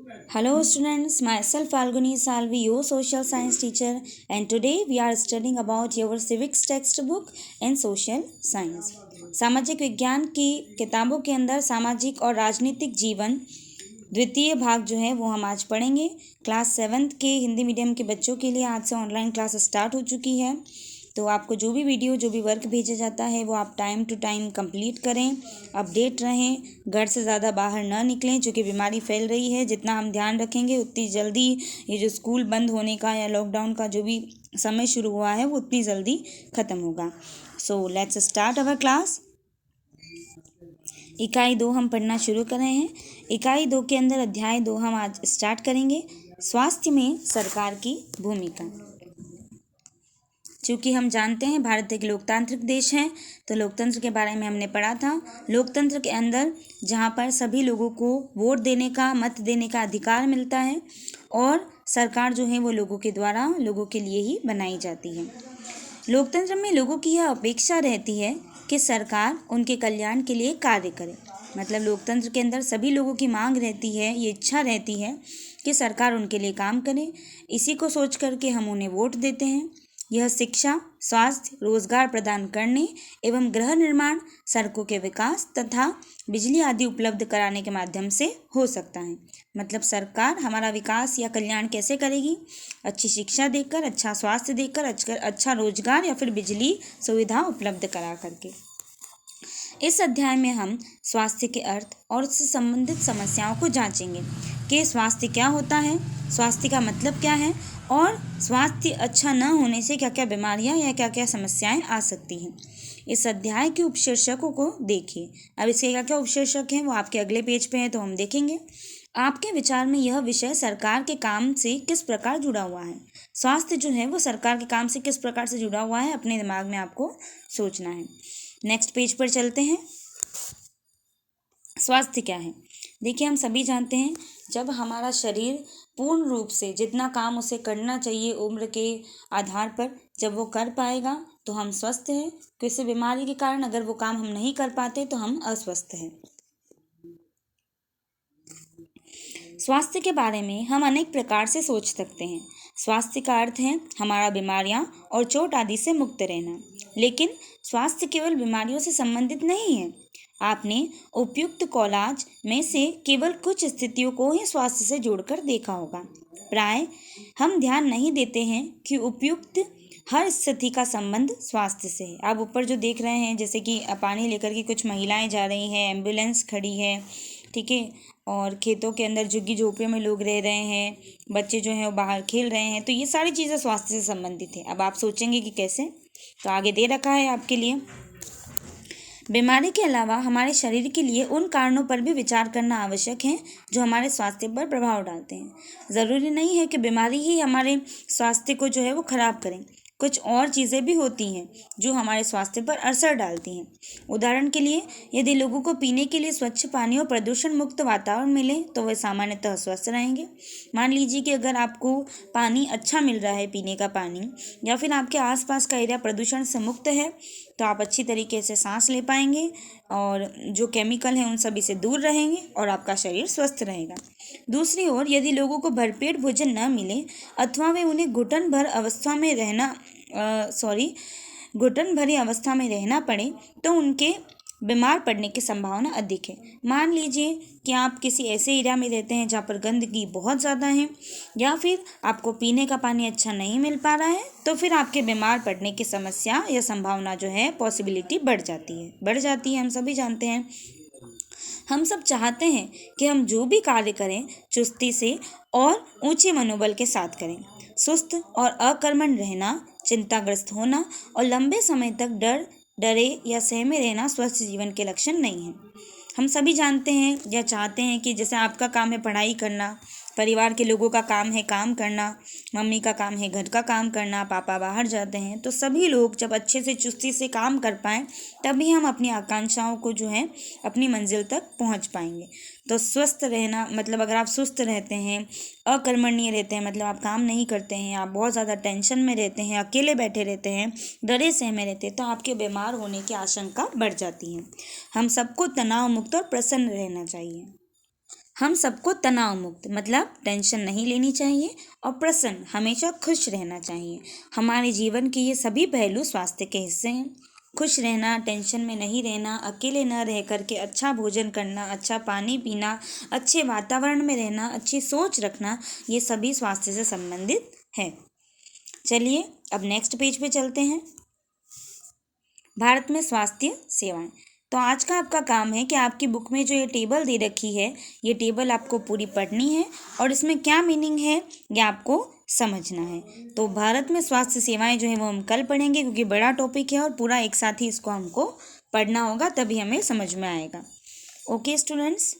Hello students, myself Falguni Salvi, your social science teacher, and today we are studying about your civics textbook and social science. सामाजिक विज्ञान की किताबों के अंदर सामाजिक और राजनीतिक जीवन द्वितीय भाग जो है वो हम आज पढ़ेंगे। क्लास 7th के हिंदी मीडियम के बच्चों के लिए आज से ऑनलाइन क्लास स्टार्ट हो चुकी है, तो आपको जो भी वीडियो जो भी वर्क भेजा जाता है वो आप टाइम टू टाइम कंप्लीट करें, अपडेट रहें, घर से ज़्यादा बाहर ना निकलें क्योंकि बीमारी फैल रही है। जितना हम ध्यान रखेंगे उतनी जल्दी ये जो स्कूल बंद होने का या लॉकडाउन का जो भी समय शुरू हुआ है वो उतनी जल्दी ख़त्म होगा। So let's start our class. इकाई 2 हम पढ़ना शुरू कर रहे हैं। इकाई 2 के अंदर अध्याय 2 हम आज स्टार्ट करेंगे, स्वास्थ्य में सरकार की भूमिका। चूँकि हम जानते हैं भारत एक लोकतांत्रिक देश है, तो लोकतंत्र के बारे में हमने पढ़ा था। लोकतंत्र के अंदर जहाँ पर सभी लोगों को वोट देने का, मत देने का अधिकार मिलता है और सरकार जो है वो लोगों के द्वारा, लोगों के लिए ही बनाई जाती है। लोकतंत्र में लोगों की यह अपेक्षा रहती है कि सरकार उनके कल्याण के लिए कार्य करे। मतलब लोकतंत्र के अंदर सभी लोगों की मांग रहती है, ये इच्छा रहती है कि सरकार उनके लिए काम करे। इसी को सोच करके हम उन्हें वोट देते हैं। यह शिक्षा, स्वास्थ्य, रोजगार प्रदान करने एवं गृह निर्माण, सड़कों के विकास तथा बिजली आदि उपलब्ध कराने के माध्यम से हो सकता है। मतलब सरकार हमारा विकास या कल्याण कैसे करेगी? अच्छी शिक्षा देकर, अच्छा स्वास्थ्य देकर, अच्छा रोजगार या फिर बिजली सुविधा उपलब्ध करा करके। इस अध्याय में हम स्वास्थ्य के अर्थ और उससे संबंधित समस्याओं को जांचेंगे कि स्वास्थ्य क्या होता है, स्वास्थ्य का मतलब क्या है और स्वास्थ्य अच्छा न होने से क्या क्या बीमारियां या क्या क्या समस्याएं आ सकती हैं। इस अध्याय के उपशीर्षकों को देखिए। अब इसके क्या क्या उपशीर्षक हैं वो आपके अगले पेज पे हैं, तो हम देखेंगे। आपके विचार में यह विषय सरकार के काम से किस प्रकार जुड़ा हुआ है? स्वास्थ्य जो है वो सरकार के काम से किस प्रकार से जुड़ा हुआ है, अपने दिमाग में आपको सोचना है। नेक्स्ट पेज पर चलते हैं। स्वास्थ्य क्या है? देखिए, हम सभी जानते हैं जब हमारा शरीर पूर्ण रूप से जितना काम उसे करना चाहिए उम्र के आधार पर जब वो कर पाएगा तो हम स्वस्थ हैं। किसी बीमारी के कारण अगर वो काम हम नहीं कर पाते तो हम अस्वस्थ हैं। स्वास्थ्य के बारे में हम अनेक प्रकार से सोच सकते हैं। स्वास्थ्य का अर्थ है हमारा बीमारियां और चोट आदि से मुक्त रहना, लेकिन स्वास्थ्य केवल बीमारियों से संबंधित नहीं है। आपने उपयुक्त कॉलेज में से केवल कुछ स्थितियों को ही स्वास्थ्य से जोड़कर देखा होगा। प्राय हम ध्यान नहीं देते हैं कि उपयुक्त हर स्थिति का संबंध स्वास्थ्य से है। आप ऊपर जो देख रहे हैं, जैसे कि पानी लेकर के कुछ महिलाएं जा रही हैं, एम्बुलेंस खड़ी है, ठीक है, और खेतों के अंदर झुग्गी झोपड़ियों में लोग रह रहे हैं, बच्चे जो हैं वो बाहर खेल रहे हैं, तो ये सारी चीज़ें स्वास्थ्य से संबंधित है। अब आप सोचेंगे कि कैसे, तो आगे दे रखा है आपके लिए। बीमारी के अलावा हमारे शरीर के लिए उन कारणों पर भी विचार करना आवश्यक है जो हमारे स्वास्थ्य पर प्रभाव डालते हैं। ज़रूरी नहीं है कि बीमारी ही हमारे स्वास्थ्य को जो है वो खराब करें। कुछ और चीज़ें भी होती हैं जो हमारे स्वास्थ्य पर असर डालती हैं। उदाहरण के लिए, यदि लोगों को पीने के लिए स्वच्छ पानी और प्रदूषण मुक्त वातावरण मिले तो वे सामान्यतः स्वस्थ रहेंगे। मान लीजिए कि अगर आपको पानी अच्छा मिल रहा है, पीने का पानी, या फिर आपके आसपास का एरिया प्रदूषण से मुक्त है, तो आप अच्छी तरीके से सांस ले पाएंगे और जो केमिकल हैं उन सभी से दूर रहेंगे और आपका शरीर स्वस्थ रहेगा। दूसरी ओर, यदि लोगों को भरपेट भोजन न मिले अथवा वे उन्हें घुटन भरी अवस्था में रहना पड़े तो उनके बीमार पड़ने की संभावना अधिक है। मान लीजिए कि आप किसी ऐसे एरिया में रहते हैं जहाँ पर गंदगी बहुत ज़्यादा है, या फिर आपको पीने का पानी अच्छा नहीं मिल पा रहा है, तो फिर आपके बीमार पड़ने की समस्या या संभावना जो है, पॉसिबिलिटी बढ़ जाती है। हम सभी जानते हैं। हम सब चाहते हैं कि हम जो भी कार्य करें चुस्ती से और ऊंचे मनोबल के साथ करें। सुस्त और अकर्मण्य रहना, चिंताग्रस्त होना और लंबे समय तक डरे या सहमे रहना स्वस्थ जीवन के लक्षण नहीं हैं। हम सभी जानते हैं या चाहते हैं कि जैसे आपका काम है पढ़ाई करना, परिवार के लोगों का काम है काम करना, मम्मी का काम है घर का काम करना, पापा बाहर जाते हैं, तो सभी लोग जब अच्छे से चुस्ती से काम कर पाएँ तभी हम अपनी आकांक्षाओं को जो है अपनी मंजिल तक पहुंच पाएंगे। तो स्वस्थ रहना मतलब अगर आप सुस्त रहते हैं, अकर्मण्य रहते हैं, मतलब आप काम नहीं करते हैं, आप बहुत ज़्यादा टेंशन में रहते हैं, अकेले बैठे रहते हैं, डरे सहमे रहते हैं, तो आपके बीमार होने की आशंका बढ़ जाती है। हम सबको तनाव मुक्त और प्रसन्न रहना चाहिए। हम सबको तनाव मुक्त मतलब टेंशन नहीं लेनी चाहिए और प्रसन्न हमेशा खुश रहना चाहिए। हमारे जीवन के ये सभी पहलू स्वास्थ्य के हिस्से हैं। खुश रहना, टेंशन में नहीं रहना, अकेले न रह करके अच्छा भोजन करना, अच्छा पानी पीना, अच्छे वातावरण में रहना, अच्छी सोच रखना, ये सभी स्वास्थ्य से संबंधित है। चलिए अब नेक्स्ट पेज पे चलते हैं। भारत में स्वास्थ्य सेवाएं। तो आज का आपका काम है कि आपकी बुक में जो ये टेबल दे रखी है, ये टेबल आपको पूरी पढ़नी है और इसमें क्या मीनिंग है ये आपको समझना है। तो भारत में स्वास्थ्य सेवाएं जो है वो हम कल पढ़ेंगे, क्योंकि बड़ा टॉपिक है और पूरा एक साथ ही इसको हमको पढ़ना होगा, तभी हमें समझ में आएगा। Okay students.